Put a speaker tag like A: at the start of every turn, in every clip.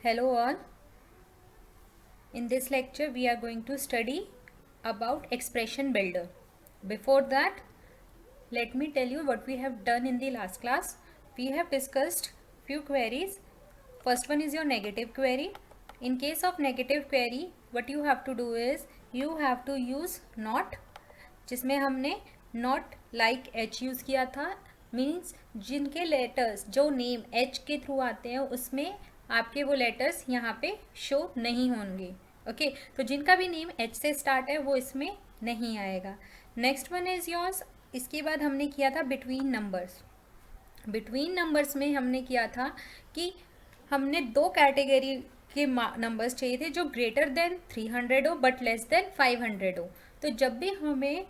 A: Hello all. In this lecture we are going to study about expression builder. Before that, let me tell you what we have done in the last class. We have discussed few queries. First one is your negative query. In case of negative query, what you have to do is you have to use not, जिसमें हमने not like H use किया था. Means जिनके letters जो name H के through आते हैं उसमें आपके वो लेटर्स यहाँ पे शो नहीं होंगे. ओके, तो जिनका भी नेम एच से स्टार्ट है वो इसमें नहीं आएगा. Next one is yours. इसके बाद हमने किया था बिटवीन नंबर्स. बिटवीन नंबर्स में हमने किया था कि हमने दो कैटेगरी के नंबर्स चाहिए थे जो ग्रेटर देन 300 हो बट लेस देन 500 हो. तो जब भी हमें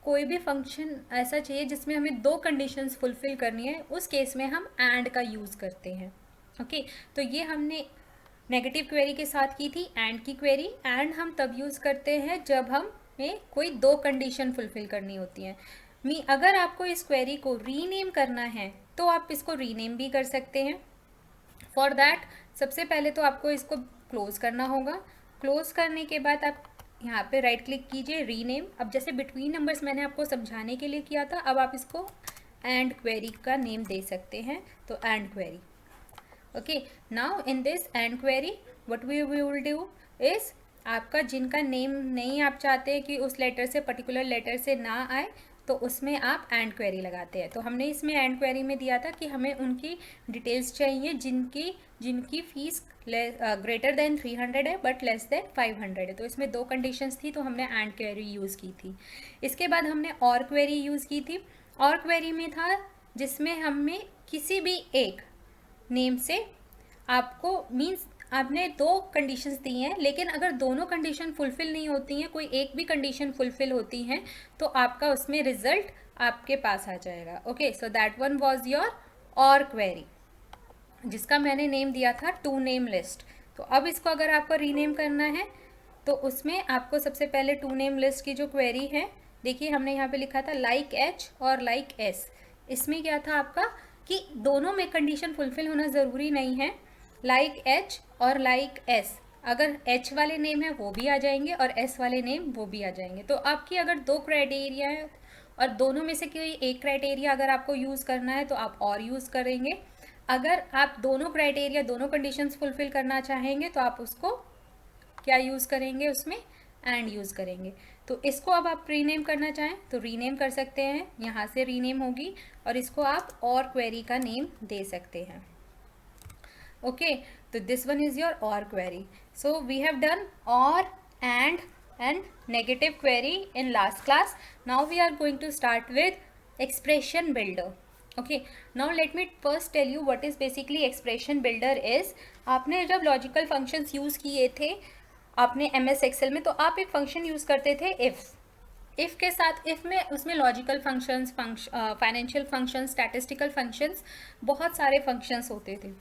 A: कोई भी फंक्शन ऐसा चाहिए जिसमें हमें दो कंडीशंस फुलफिल करनी है, उस केस में हम एंड का यूज़ करते हैं. ओके, तो ये हमने नेगेटिव क्वेरी के साथ की थी एंड की क्वेरी. एंड हम तब यूज़ करते हैं जब हमें कोई दो कंडीशन फुलफिल करनी होती हैं. अगर आपको इस क्वेरी को रीनेम करना है तो आप इसको रीनेम भी कर सकते हैं. फॉर दैट सबसे पहले तो आपको इसको क्लोज करना होगा. क्लोज करने के बाद आप यहाँ पे राइट क्लिक कीजिए, रीनेम. अब जैसे बिटवीन नंबर्स मैंने आपको समझाने के लिए किया था, अब आप इसको एंड क्वेरी का नेम दे सकते हैं. तो and query. Okay, now in this and query what we will do is, आपका जिनका नेम नहीं आप चाहते कि उस लेटर से पर्टिकुलर लेटर से ना आए, तो उसमें आप एंड क्वेरी लगाते हैं. तो हमने इसमें एंड क्वेरी में दिया था कि हमें उनकी डिटेल्स चाहिए जिनकी फ़ीस ग्रेटर देन 300 है बट लेस देन 500 है. तो इसमें दो कंडीशंस थी, तो हमने एंड क्वेरी यूज़ की थी. इसके बाद हमने और क्वेरी यूज़ की थी. और क्वेरी में था जिसमें हमें किसी भी एक नेम से आपको मीन्स आपने दो कंडीशंस दी हैं, लेकिन अगर दोनों कंडीशन फुलफिल नहीं होती हैं, कोई एक भी कंडीशन फुलफिल होती हैं, तो आपका उसमें रिजल्ट आपके पास आ जाएगा. Okay, so that one was your और क्वेरी, जिसका मैंने नेम दिया था टू नेम लिस्ट. तो अब इसको अगर आपको रीनेम करना है तो उसमें आपको सबसे पहले टू नेम लिस्ट की जो क्वेरी है, देखिए हमने यहाँ पे लिखा था लाइक एच और लाइक एस. इसमें क्या था आपका कि दोनों में कंडीशन फुलफिल होना ज़रूरी नहीं है. लाइक एच और लाइक एस, अगर एच वाले नेम है वो भी आ जाएंगे और एस वाले नेम वो भी आ जाएंगे. तो आपकी अगर दो क्राइटेरिया है और दोनों में से कोई एक क्राइटेरिया अगर आपको यूज़ करना है तो आप और यूज़ करेंगे. अगर आप दोनों क्राइटेरिया दोनों कंडीशंस फुलफिल करना चाहेंगे तो आप उसको क्या यूज़ करेंगे, उसमें एंड यूज़ करेंगे. तो इसको अब आप रीनेम करना चाहें तो रीनेम कर सकते हैं, यहाँ से रीनेम होगी और इसको आप और क्वेरी का नेम दे सकते हैं. ओके, तो दिस वन इज़ योर और query. So we have done और and negative query in last class. Now we are going to start with expression builder. Okay, now let me first tell you what is basically expression builder is. आपने जब logical functions use किए थे आपने MS Excel में, तो आप एक function use करते थे इफ़ के साथ. इफ़ में उसमें logical functions, financial functions, statistical functions, बहुत सारे फंक्शंस होते थे.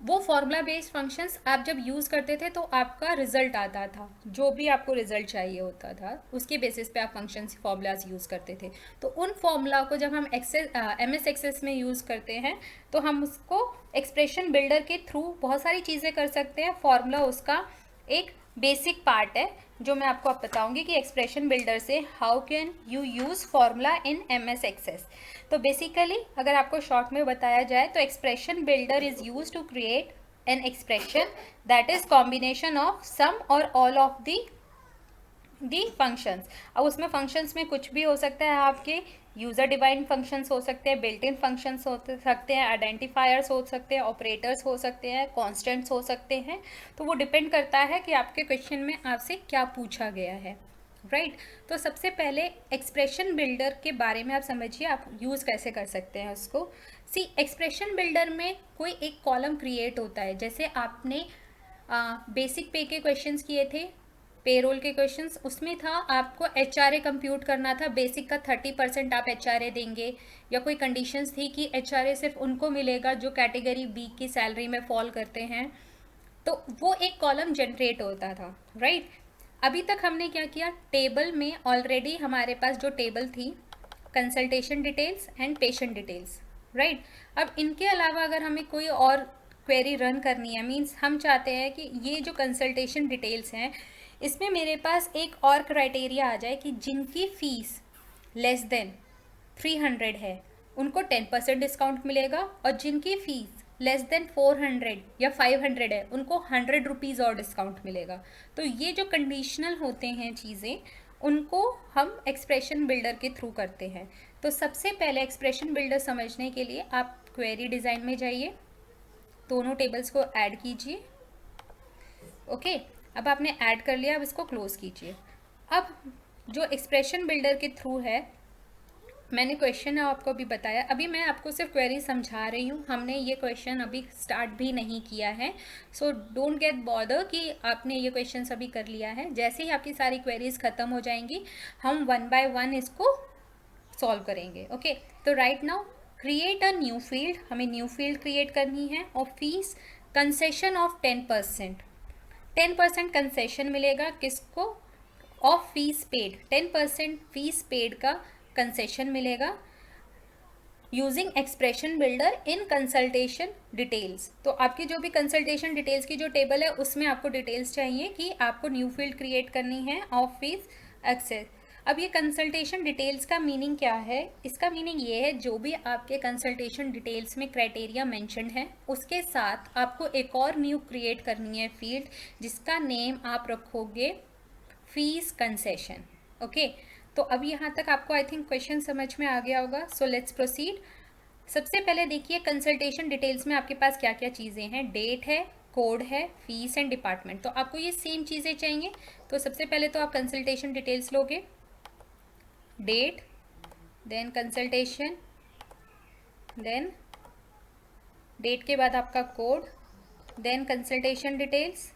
A: वो फॉर्मूला बेस्ड फंक्शंस आप जब यूज़ करते थे तो आपका रिजल्ट आता था, जो भी आपको रिजल्ट चाहिए होता था उसके बेसिस पे आप फंक्शंस फॉर्मूलाज यूज़ करते थे. तो उन फॉर्मूला को जब हम MS Access में यूज़ करते हैं तो हम उसको एक्सप्रेशन बिल्डर के थ्रू बहुत सारी चीज़ें कर सकते हैं. फॉर्मूला उसका एक बेसिक पार्ट है जो मैं आपको अब बताऊंगी कि एक्सप्रेशन बिल्डर से how can you use formula in MS Access. तो बेसिकली अगर आपको शॉर्ट में बताया जाए तो expression builder is use to create an expression that is combination of some और ऑल ऑफ दी फंक्शंस. अब उसमें फंक्शंस में कुछ भी हो सकता है, आपके यूज़र डिफाइंड फंक्शंस हो सकते हैं, बिल्ट इन फंक्शंस हो सकते हैं, आइडेंटिफायर्स हो सकते हैं, ऑपरेटर्स हो सकते हैं, कॉन्स्टेंट्स हो सकते हैं. तो वो डिपेंड करता है कि आपके क्वेश्चन में आपसे क्या पूछा गया है. राइट, तो सबसे पहले एक्सप्रेशन बिल्डर के बारे में आप समझिए, आप यूज़ कैसे कर सकते हैं उसको. सी, एक्सप्रेशन बिल्डर में कोई एक कॉलम क्रिएट होता है. जैसे आपने बेसिक पे के क्वेश्चंस किए थे, पेरोल के क्वेश्चंस, उसमें था आपको HRA कंप्यूट करना था. बेसिक का 30% आप HRA देंगे, या कोई कंडीशंस थी कि HRA सिर्फ उनको मिलेगा जो कैटेगरी बी की सैलरी में फॉल करते हैं. तो वो एक कॉलम जनरेट होता था. राइट, अभी तक हमने क्या किया, टेबल में ऑलरेडी हमारे पास जो टेबल थी consultation details and patient details. Right, अब इनके अलावा अगर हमें कोई और क्वेरी रन करनी है, मीन्स हम चाहते हैं कि ये जो कंसल्टेशन डिटेल्स हैं इसमें मेरे पास एक और क्राइटेरिया आ जाए कि जिनकी फ़ीस लेस देन 300 है उनको 10% डिस्काउंट मिलेगा, और जिनकी फ़ीस लेस देन 400 या 500 है उनको 100 रुपीज़ और डिस्काउंट मिलेगा। तो ये जो कंडीशनल होते हैं चीज़ें, उनको हम एक्सप्रेशन बिल्डर के थ्रू करते हैं। तो सबसे पहले एक्सप्रेशन बिल्डर समझने के लिए आप क्वेरी डिज़ाइन में जाइए, दोनों टेबल्स को ऐड कीजिए। ओके, अब आपने ऐड कर लिया, अब इसको क्लोज कीजिए। अब जो एक्सप्रेशन बिल्डर के थ्रू है, मैंने क्वेश्चन आपको अभी बताया, अभी मैं आपको सिर्फ क्वेरी समझा रही हूँ, हमने ये क्वेश्चन अभी स्टार्ट भी नहीं किया है। सो डोंट गेट बॉदर कि आपने ये क्वेश्चन अभी कर लिया है। जैसे ही आपकी सारी क्वेरीज ख़त्म हो जाएंगी हम 1 बाय 1 इसको सॉल्व करेंगे। ओके, तो right now create a new field, हमें न्यू फील्ड क्रिएट करनी है। और फीस कंसेशन ऑफ 10%, 10% कंसेशन मिलेगा किसको? Of fees paid, 10% fees paid का कंसेशन मिलेगा using expression builder in consultation details. तो आपकी जो भी कंसल्टेशन डिटेल्स की जो टेबल है उसमें आपको डिटेल्स चाहिए कि आपको न्यू फील्ड क्रिएट करनी है ऑफ फीस एक्सेस। अब ये कंसल्टेशन डिटेल्स का मीनिंग क्या है? इसका मीनिंग ये है जो भी आपके कंसल्टेशन डिटेल्स में क्राइटेरिया मेंशन्ड है उसके साथ आपको एक और न्यू क्रिएट करनी है फील्ड, जिसका नेम आप रखोगे फीस कंसेशन। ओके, तो अब यहाँ तक आपको आई थिंक क्वेश्चन समझ में आ गया होगा। So let's proceed. सबसे पहले देखिए कंसल्टेशन डिटेल्स में आपके पास क्या क्या चीज़ें हैं। डेट है, कोड है, फीस एंड डिपार्टमेंट। तो आपको ये सेम चीज़ें चाहिए। तो सबसे पहले तो आप कंसल्टेशन डिटेल्स लोगे, date, then consultation, then date के बाद आपका code, then consultation details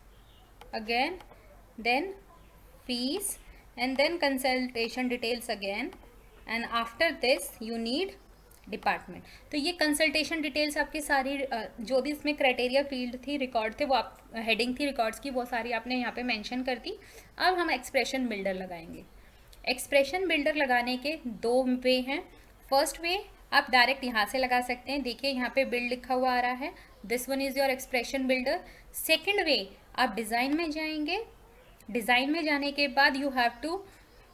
A: again, then fees, and then consultation details again, and after this you need department. तो ये कंसल्टेशन डिटेल्स आपकी सारी जो भी इसमें क्राइटेरिया फील्ड थी, रिकॉर्ड थे, वो आप हेडिंग थी रिकॉर्ड्स की, वो सारी आपने यहाँ पे मेंशन कर दी। अब हम एक्सप्रेशन बिल्डर लगाएंगे। एक्सप्रेशन बिल्डर लगाने के दो वे हैं। फर्स्ट वे आप डायरेक्ट यहाँ से लगा सकते हैं, देखिए यहाँ पे बिल्ड लिखा हुआ आ रहा है, this one is your expression builder. Second way आप डिज़ाइन में जाएंगे, डिज़ाइन में जाने के बाद you have to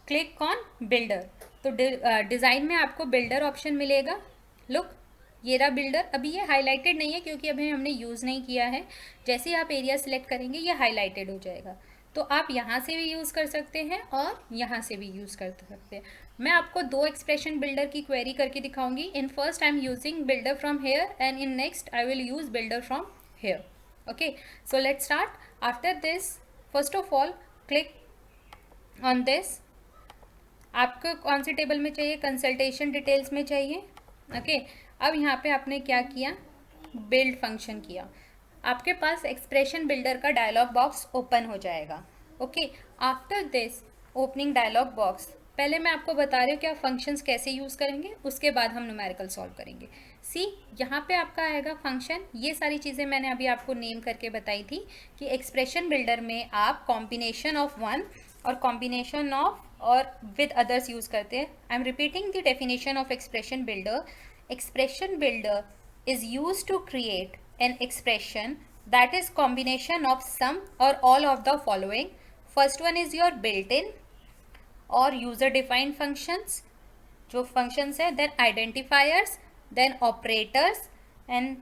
A: click on builder. तो डिज़ाइन में आपको बिल्डर ऑप्शन मिलेगा। लुक, ये रहा बिल्डर। अभी ये हाईलाइटेड नहीं है क्योंकि अभी हमने यूज़ नहीं किया है। जैसे ही आप एरिया सिलेक्ट करेंगे ये हाईलाइटेड हो जाएगा। तो आप यहाँ से भी यूज़ कर सकते हैं और यहाँ से भी यूज़ कर सकते हैं। मैं आपको दो एक्सप्रेशन बिल्डर की क्वेरी करके दिखाऊंगी। In first I am using builder from here and in next I will use builder from here. Okay, so let's start. After this first of all click on this. आपको कौन सी table में चाहिए? Consultation details में चाहिए। Okay, अब यहाँ पे आपने क्या किया? बिल्ड फंक्शन किया। आपके पास एक्सप्रेशन बिल्डर का डायलॉग बॉक्स ओपन हो जाएगा। Okay, after this opening dialog box, पहले मैं आपको बता रही हूँ कि आप फंक्शंस कैसे यूज़ करेंगे, उसके बाद हम न्यूमेरिकल सॉल्व करेंगे। सी, यहाँ पे आपका आएगा फंक्शन। ये सारी चीज़ें मैंने अभी आपको नेम करके बताई थी कि एक्सप्रेशन बिल्डर में आप कॉम्बिनेशन ऑफ वन और कॉम्बिनेशन ऑफ और विद अदर्स यूज़ करते हैं। I am repeating the definition of expression builder. Expression builder is used to create an expression that is combination of some or all of the following. First one is your built-in or user defined functions, जो functions है, then identifiers, then operators and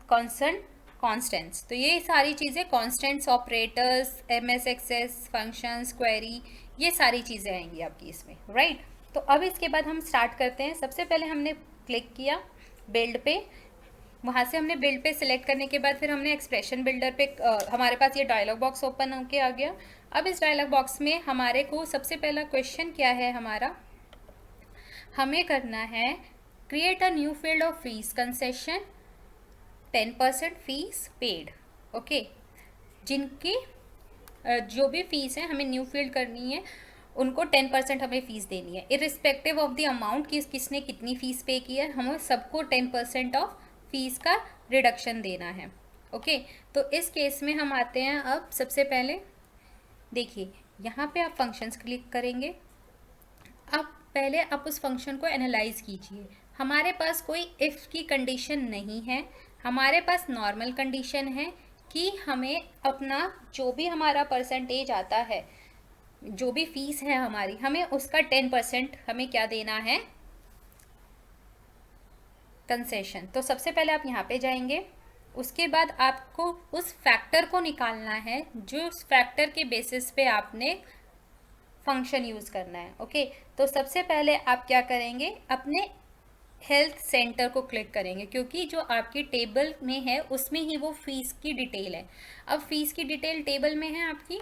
A: constants. तो ये सारी चीज़ें constants, operators, MS access, functions, query, ये सारी चीज़ें आएंगी आपकी इसमें, right? तो अब इसके बाद हम स्टार्ट करते हैं। सबसे पहले हमने क्लिक किया बिल्ड पे, वहाँ से हमने बिल्ड पे सिलेक्ट करने के बाद फिर हमने एक्सप्रेशन बिल्डर पे हमारे पास ये डायलॉग बॉक्स ओपन होके आ गया। अब इस डायलॉग बॉक्स में हमारे को सबसे पहला क्वेश्चन क्या है हमारा, हमें करना है create a new field of fees concession 10% fees paid. Okay, जिनकी जो भी फीस है हमें न्यू फील्ड करनी है, उनको 10% हमें फ़ीस देनी है, इरिस्पेक्टिव ऑफ द अमाउंट कि किसने कितनी फ़ीस पे की है, हमें सबको 10% ऑफ फीस का रिडक्शन देना है। ओके, तो इस केस में हम आते हैं। अब सबसे पहले देखिए यहाँ पे आप फंक्शंस क्लिक करेंगे। अब पहले आप उस फंक्शन को एनालाइज कीजिए। हमारे पास कोई इफ़ की कंडीशन नहीं है, हमारे पास नॉर्मल कंडीशन है कि हमें अपना जो भी हमारा परसेंटेज आता है, जो भी फीस है हमारी, हमें उसका 10% हमें क्या देना है, कंसेशन। तो सबसे पहले आप यहाँ पे जाएंगे, उसके बाद आपको उस फैक्टर को निकालना है जो उस फैक्टर के बेसिस पे आपने फंक्शन यूज़ करना है। ओके, तो सबसे पहले आप क्या करेंगे, अपने हेल्थ सेंटर को क्लिक करेंगे, क्योंकि जो आपकी टेबल में है उसमें ही वो फीस की डिटेल है। अब फीस की डिटेल टेबल में है, आपकी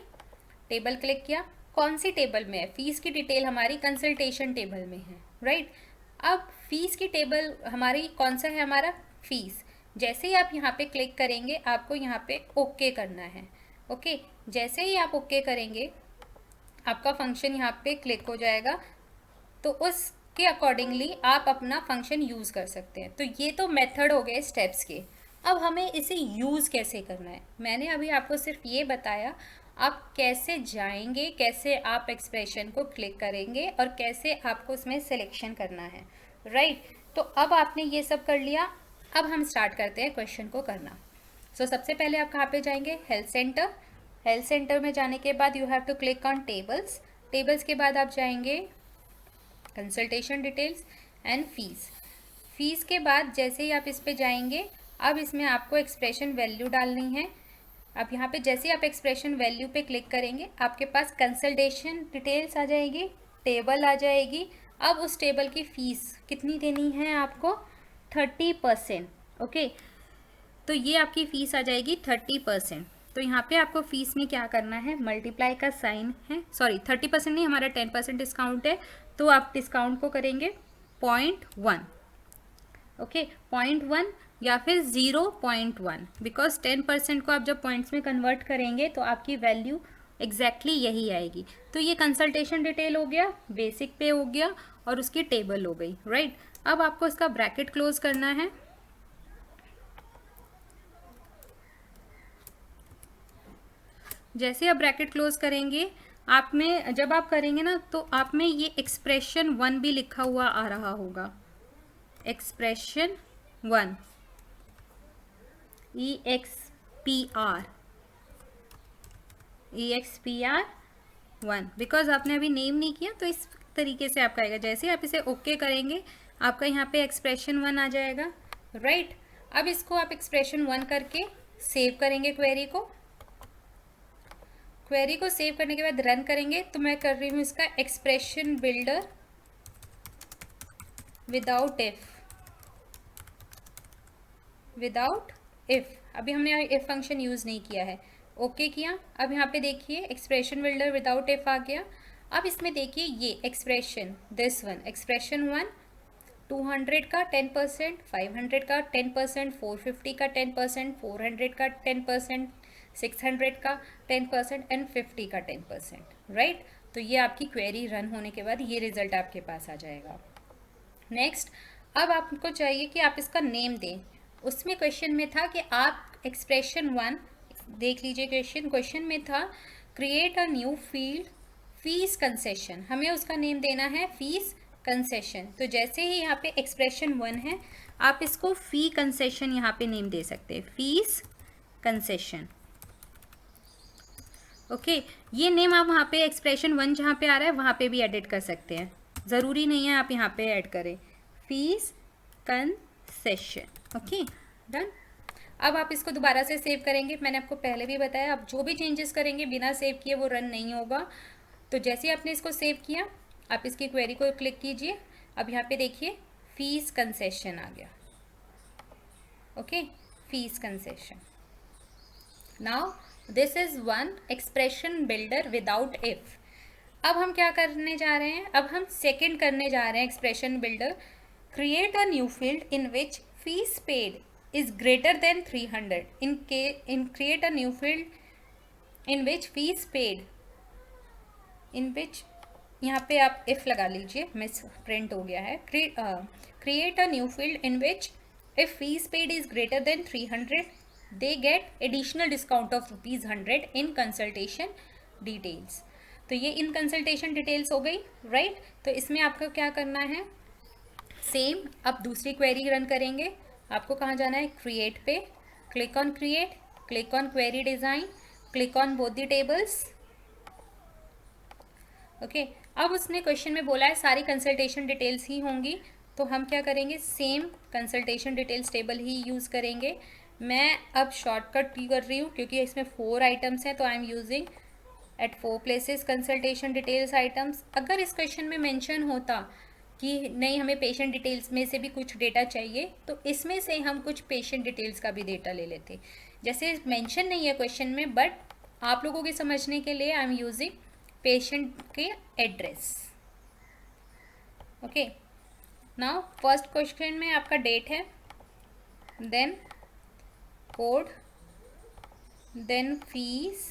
A: टेबल क्लिक किया, कौन सी टेबल में है, फीस की डिटेल हमारी कंसल्टेशन टेबल में है, राइट। अब फीस की टेबल हमारी कौन सा है, हमारा फीस। जैसे ही आप यहाँ पे क्लिक करेंगे, आपको यहाँ पे ओके करना है। ओके, जैसे ही आप ओके करेंगे, आपका फंक्शन यहाँ पे क्लिक हो जाएगा, तो उसके अकॉर्डिंगली आप अपना फंक्शन यूज़ कर सकते हैं। तो ये तो मेथड हो गए स्टेप्स के। अब हमें इसे यूज़ कैसे करना है, मैंने अभी आपको सिर्फ ये बताया। आप कैसे जाएंगे, कैसे आप एक्सप्रेशन को क्लिक करेंगे और कैसे आपको उसमें सिलेक्शन करना है, राइट। तो अब आपने ये सब कर लिया, अब हम स्टार्ट करते हैं क्वेश्चन को करना। सो सबसे पहले आप कहाँ पे जाएंगे, हेल्थ सेंटर। हेल्थ सेंटर में जाने के बाद you have to click on tables. Tables के बाद आप जाएंगे consultation details and fees. Fees के बाद जैसे ही आप इस पे जाएंगे, अब इसमें आपको एक्सप्रेशन वैल्यू डालनी है। अब यहाँ पे जैसे ही आप एक्सप्रेशन वैल्यू पे क्लिक करेंगे, आपके पास कंसल्टेशन डिटेल्स आ जाएगी, टेबल आ जाएगी। अब उस टेबल की फीस कितनी देनी है आपको, 30%। ओके, तो ये आपकी फ़ीस आ जाएगी 30%। तो यहाँ पे आपको फ़ीस में क्या करना है, मल्टीप्लाई का साइन है, सॉरी 30% नहीं, हमारा 10% डिस्काउंट है, तो आप डिस्काउंट को करेंगे 0.1। ओके, 0.1 या फिर 0.1, बिकॉज 10% को आप जब पॉइंट्स में कन्वर्ट करेंगे तो आपकी वैल्यू एग्जैक्टली यही आएगी। तो ये कंसल्टेशन डिटेल हो गया, बेसिक पे हो गया और उसकी टेबल हो गई, राइट। अब आपको इसका ब्रैकेट क्लोज करना है। जैसे आप ब्रैकेट क्लोज करेंगे, आप में जब आप करेंगे ना, तो आप में ये एक्सप्रेशन 1 भी लिखा हुआ आ रहा होगा, एक्सप्रेशन 1, EXPR 1, बिकॉज आपने अभी नेम नहीं किया तो इस तरीके से आपका आएगा। जैसे आप इसे ओके करेंगे, आपका यहाँ पे एक्सप्रेशन 1 आ जाएगा, राइट। अब इसको आप एक्सप्रेशन 1 करके सेव करेंगे क्वेरी को। क्वेरी को सेव करने के बाद रन करेंगे, तो मैं कर रही हूँ इसका एक्सप्रेशन बिल्डर विदाउट इफ। अभी हमने इफ फंक्शन यूज़ नहीं किया है, ओके किया। अब यहाँ पे देखिए एक्सप्रेशन बिल्डर विदाउट इफ आ गया। अब इसमें देखिए ये एक्सप्रेशन, दिस वन, एक्सप्रेशन 1, 200 का 10%, 500 का 10%, 450 का 10%, 400 का 10%, 600 का 10% एंड 50 का 10%, राइट। तो ये आपकी क्वेरी रन होने के बाद ये रिजल्ट आपके पास आ जाएगा। नेक्स्ट, अब आपको चाहिए कि आप इसका नेम दें। उसमें क्वेश्चन में था कि आप एक्सप्रेशन 1 देख लीजिए, क्वेश्चन में था create a new field fees concession, हमें उसका नेम देना है फीस कंसेशन। तो जैसे ही यहाँ पे एक्सप्रेशन 1 है, आप इसको फी कंसेशन यहाँ पे नेम दे सकते हैं, फीस कंसेशन। ओके, ये नेम आप वहाँ पे एक्सप्रेशन 1 जहाँ पे आ रहा है वहाँ पे भी एडिट कर सकते हैं, ज़रूरी नहीं है आप यहाँ पे ऐड करें, फीस कंसेशन। Okay, done. अब आप इसको दोबारा से सेव करेंगे, मैंने आपको पहले भी बताया, आप जो भी चेंजेस करेंगे बिना सेव किए वो रन नहीं होगा। तो जैसे आपने इसको सेव किया, आप इसकी क्वेरी को क्लिक कीजिए। अब यहाँ पे देखिए फीस कंसेशन आ गया, okay, fees concession. Now this is one expression builder without if. अब हम क्या करने जा रहे हैं, अब हम सेकंड करने जा रहे हैं expression builder, create a new field in which fees paid is greater than 300 in create a new field in which fees paid in which, यहाँ पे आप if लगा लीजिए, मिस प्रिंट हो गया है। create a new field in which if fees paid is greater than 300 they get additional discount of ₹100 in consultation details। तो ये इन कंसल्टेशन डिटेल्स हो गई, राइट। तो इसमें आपको क्या करना है, सेम अब दूसरी क्वेरी रन करेंगे। आपको कहाँ जाना है, क्रिएट पे, click on create, click on query design, click on both the tables. Okay अब उसने क्वेश्चन में बोला है सारी कंसल्टेशन डिटेल्स ही होंगी, तो हम क्या करेंगे, सेम कंसल्टेशन डिटेल्स टेबल ही यूज़ करेंगे. मैं अब शॉर्टकट कर रही हूँ क्योंकि इसमें 4 आइटम्स हैं, तो I am using at 4 places consultation details items. अगर इस क्वेश्चन में मेंशन होता कि नहीं हमें पेशेंट डिटेल्स में से भी कुछ डेटा चाहिए, तो इसमें से हम कुछ पेशेंट डिटेल्स का भी डेटा ले लेते. जैसे मेंशन नहीं है क्वेश्चन में, बट आप लोगों के समझने के लिए आई एम यूजिंग पेशेंट के address. Okay now first question में आपका डेट है, then code, then fees,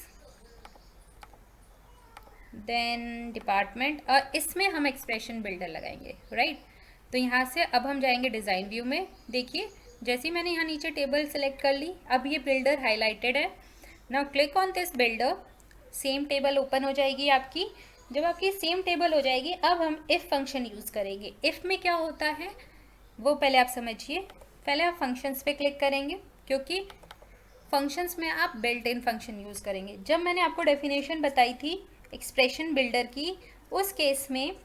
A: then department, और इसमें हम एक्सप्रेशन बिल्डर लगाएंगे, राइट. तो यहाँ से अब हम जाएंगे डिज़ाइन व्यू में. देखिए जैसे मैंने यहाँ नीचे टेबल सेलेक्ट कर ली, अब ये बिल्डर हाईलाइटेड है. Now click on this builder, same table open हो जाएगी आपकी. जब आपकी सेम टेबल हो जाएगी, अब हम इफ़ फंक्शन यूज़ करेंगे. इफ़ में क्या होता है वो पहले आप समझिए. पहले आप फंक्शंस पे क्लिक करेंगे, क्योंकि फंक्शंस में आप बिल्ट इन फंक्शन यूज़ करेंगे. जब मैंने आपको डेफिनेशन बताई थी एक्सप्रेशन बिल्डर की, उस केस में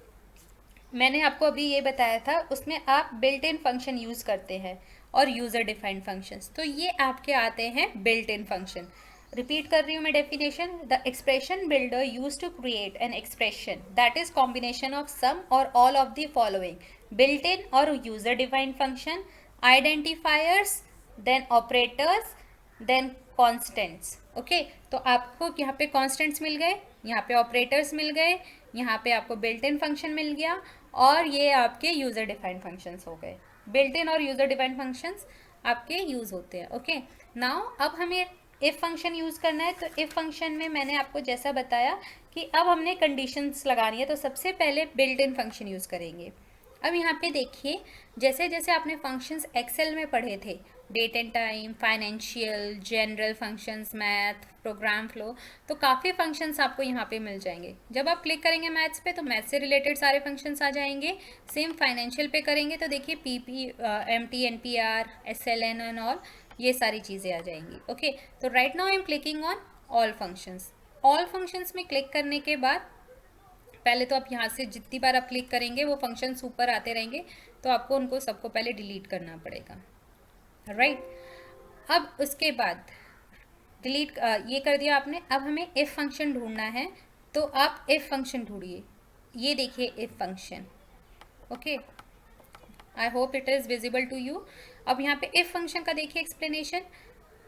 A: मैंने आपको अभी ये बताया था, उसमें आप बिल्ट इन फंक्शन यूज़ करते हैं और यूज़र डिफाइंड फंक्शंस. तो ये आपके आते हैं बिल्ट इन फंक्शन. रिपीट कर रही हूँ मैं definition. The expression builder use to create an expression that is combination of some और all of the following: built in और user defined function, identifiers, then operators, then constants. Okay तो आपको यहाँ पे कॉन्स्टेंट्स मिल गए, यहाँ पे ऑपरेटर्स मिल गए, यहाँ पे आपको बिल्ट इन फंक्शन मिल गया, और ये आपके यूजर डिफाइंड फंक्शंस हो गए. बिल्ट इन और यूजर डिफाइंड फंक्शंस आपके यूज होते हैं. ओके नाउ अब हमें इफ़ फंक्शन यूज़ करना है. तो इफ़ फंक्शन में मैंने आपको जैसा बताया कि अब हमने कंडीशंस लगानी है, तो सबसे पहले बिल्ट इन फंक्शन यूज़ करेंगे. अब यहाँ पे देखिए, जैसे जैसे आपने फंक्शंस एक्सेल में पढ़े थे, date and time, financial, general functions, math, program flow, तो काफ़ी फंक्शंस आपको यहाँ पे मिल जाएंगे. जब आप क्लिक करेंगे मैथ्स पे, तो मैथ्स से रिलेटेड सारे फंक्शंस आ जाएंगे. सेम फाइनेंशियल पे करेंगे तो देखिए PP, MT, NPR, SLN and all, ये सारी चीज़ें आ जाएंगी. ओके तो right now I am clicking on all functions. All functions में क्लिक करने के बाद पहले तो आप यहाँ से जितनी बार आप क्लिक करेंगे वो फंक्शंस ऊपर आते रहेंगे, तो आपको उनको सबको पहले डिलीट करना पड़ेगा, राइट. अब उसके बाद डिलीट ये कर दिया आपने. अब हमें इफ़ फंक्शन ढूंढना है, तो आप इफ़ फंक्शन ढूंढिए. ये देखिए if function. Okay I hope it is visible to you. अब यहाँ पे इफ़ फंक्शन का देखिए explanation.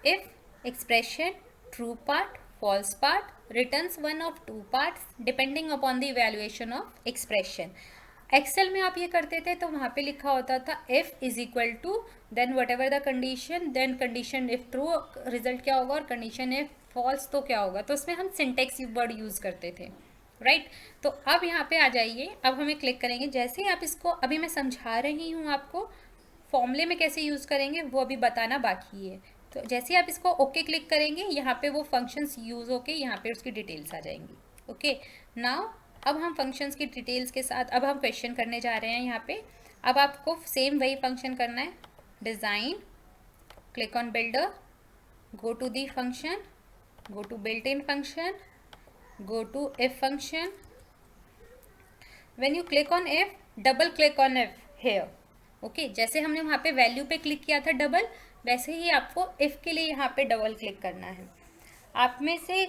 A: If expression true part, false part, returns one of two parts depending upon the evaluation of expression. Excel में आप ये करते थे तो वहाँ पे लिखा होता था if is equal to then whatever the condition, then condition if true result क्या होगा, और कंडीशन इफ फॉल्स तो क्या होगा. तो उसमें हम सिंटेक्स वर्ड यूज़ करते थे, राइट. तो अब यहाँ पे आ जाइए. अब हमें क्लिक करेंगे. जैसे ही आप इसको, अभी मैं समझा रही हूँ आपको फॉर्मूले में कैसे यूज़ करेंगे, वो अभी बताना बाकी है. तो जैसे आप इसको ओके क्लिक करेंगे, यहाँ पे वो फंक्शंस यूज़ होके यहाँ पे उसकी डिटेल्स आ जाएंगी. ओके नाउ अब हम फंक्शंस की डिटेल्स के साथ अब हम क्वेश्चन करने जा रहे हैं यहाँ पे. अब आपको सेम वही फंक्शन करना है. Design, click on builder, go to the function, go to built in function, go to if function. When you click on if, double click on if here. Okay जैसे हमने वहाँ पे वैल्यू पे click किया था double, वैसे ही आपको if के लिए यहाँ पे डबल क्लिक करना है. आप में से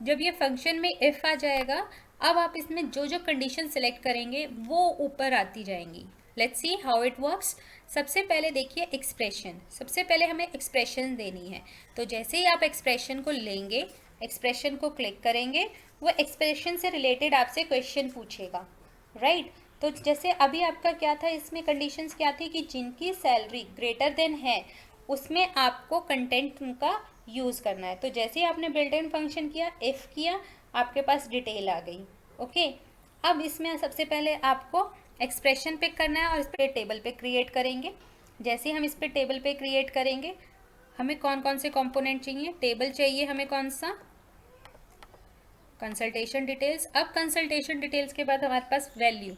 A: जब ये फंक्शन में इफ़ आ जाएगा, अब आप इसमें जो जो कंडीशन सेलेक्ट करेंगे वो ऊपर आती जाएंगी. Let's see how it works. सबसे पहले देखिए एक्सप्रेशन. सबसे पहले हमें एक्सप्रेशन देनी है. तो जैसे ही आप एक्सप्रेशन को लेंगे, एक्सप्रेशन को क्लिक करेंगे, वो एक्सप्रेशन से रिलेटेड आपसे क्वेश्चन पूछेगा, राइट. तो जैसे अभी आपका क्या था, इसमें कंडीशंस क्या थी कि जिनकी सैलरी ग्रेटर देन है उसमें आपको कंटेंट उनका यूज़ करना है. तो जैसे ही आपने बिल्ट इन फंक्शन किया, इफ़ किया, आपके पास डिटेल आ गई. ओके अब इसमें सबसे पहले आपको एक्सप्रेशन पिक करना है और इस पर टेबल पे क्रिएट करेंगे. जैसे ही हम इस पर टेबल पे क्रिएट करेंगे, हमें कौन कौन से कंपोनेंट चाहिए. टेबल चाहिए हमें कौन सा, कंसल्टेशन डिटेल्स. अब कंसल्टेशन डिटेल्स के बाद हमारे पास वैल्यू.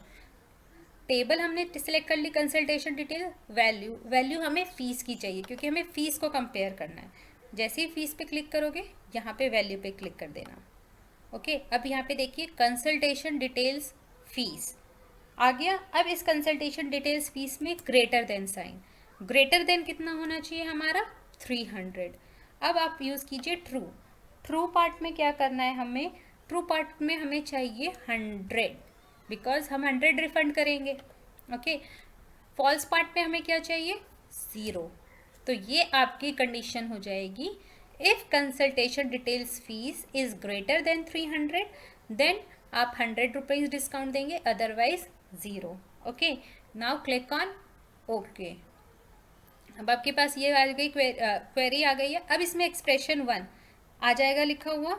A: टेबल हमने सिलेक्ट कर ली, कंसल्टेशन डिटेल, वैल्यू. वैल्यू हमें फ़ीस की चाहिए क्योंकि हमें फ़ीस को कंपेयर करना है. जैसे ही फीस पे क्लिक करोगे यहाँ पे वैल्यू पे क्लिक कर देना। ओके, अब यहाँ पे देखिए कंसल्टेशन डिटेल्स फीस आ गया। अब इस कंसल्टेशन डिटेल्स फीस में greater than sign, greater than कितना होना चाहिए हमारा 300। अब आप यूज़ कीजिए ट्रू। ट्रू पार्ट में क्या करना है हमें, ट्रू पार्ट में हमें चाहिए 100 बिकॉज हम 100 रिफंड करेंगे। ओके, फॉल्स पार्ट में हमें क्या चाहिए 0। तो ये आपकी कंडीशन हो जाएगी, if consultation details fees is greater than 300 then आप 100 रुपीज़ डिस्काउंट देंगे, otherwise 0। Okay, now click on okay. अब आपके पास ये आ गई क्वेरी आ गई है। अब इसमें एक्सप्रेशन 1 आ जाएगा लिखा हुआ।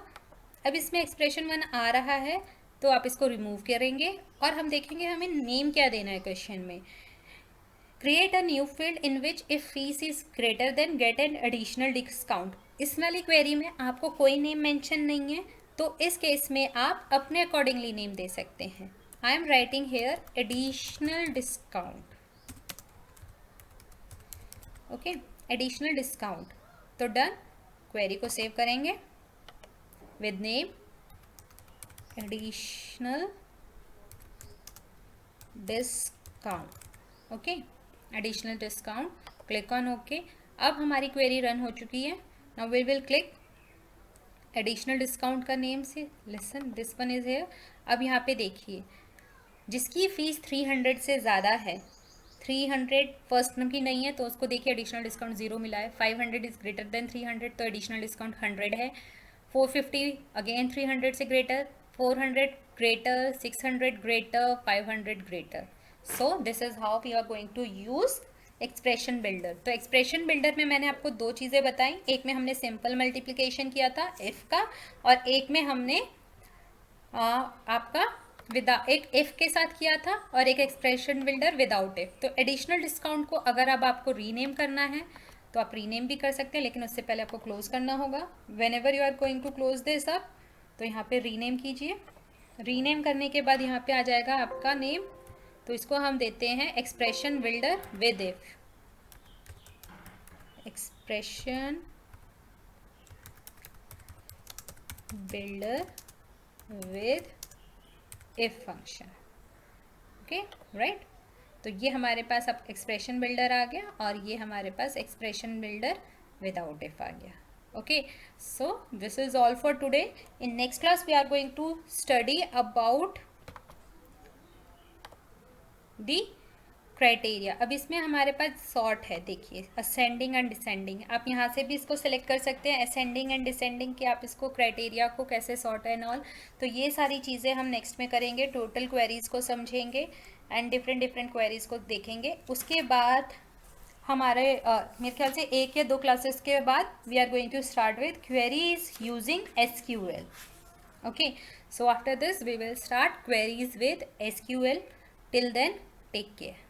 A: अब इसमें एक्सप्रेशन 1 आ रहा है तो आप इसको रिमूव करेंगे और हम देखेंगे हमें नेम क्या देना है क्वेश्चन में। Create a new field in which if fees is greater than get an additional discount. इस वाली क्वेरी में आपको कोई नेम मेंशन नहीं है, तो इस केस में आप अपने अकॉर्डिंगली नेम दे सकते हैं। I am writing here additional discount. Okay, additional discount. तो डन, क्वेरी को सेव करेंगे with name additional discount. Okay, additional discount, click on okay. अब हमारी क्वेरी रन हो चुकी है। Now we will click additional discount का नेम से, listen this one is here. अब यहाँ पे देखिए जिसकी फीस 300 से ज़्यादा है, 300 फर्स्ट नंबर की नहीं है तो उसको देखिए एडिशनल डिस्काउंट 0 मिला है। 500 इज ग्रेटर देन 300 तो एडिशनल डिस्काउंट 100 है। 450 अगेन 300 से greater, 400 greater, 600 greater, 500 greater. So this is how we are going to use expression builder. तो एक्सप्रेशन बिल्डर में मैंने आपको दो चीज़ें बताई, एक में हमने सिंपल मल्टीप्लिकेशन किया था इफ का, और एक में हमने आपका एक इफ के साथ किया था और एक एक्सप्रेशन बिल्डर विदाउट इफ। तो एडिशनल डिस्काउंट को अगर अब आपको रीनेम करना है तो आप रीनेम भी कर सकते हैं, लेकिन उससे पहले आपको क्लोज करना होगा। Whenever you are going to close this up तो यहाँ पे रीनेम कीजिए। रीनेम करने के बाद यहाँ पे आ जाएगा आपका नेम, तो इसको हम देते हैं expression builder with if. Expression builder with if function. Okay right, तो ये हमारे पास अब एक्सप्रेशन बिल्डर आ गया और ये हमारे पास एक्सप्रेशन बिल्डर विदाउट इफ आ गया। Okay, so this is all for today. In next class we are going to study about the criteria. अब इसमें हमारे पास सॉर्ट है, देखिए असेंडिंग एंड डिसेंडिंग। आप यहाँ से भी इसको सेलेक्ट कर सकते हैं असेंडिंग एंड डिसेंडिंग कि आप इसको क्राइटेरिया को कैसे सॉर्ट एंड ऑल। तो ये सारी चीज़ें हम नेक्स्ट में करेंगे, टोटल क्वेरीज को समझेंगे एंड डिफरेंट क्वेरीज को देखेंगे। उसके बाद हमारे मेरे ख्याल से 1 या 2 क्लासेस के बाद we are going to start with queries using SQL। Okay, so after this we will start queries with SQL। Till then take care.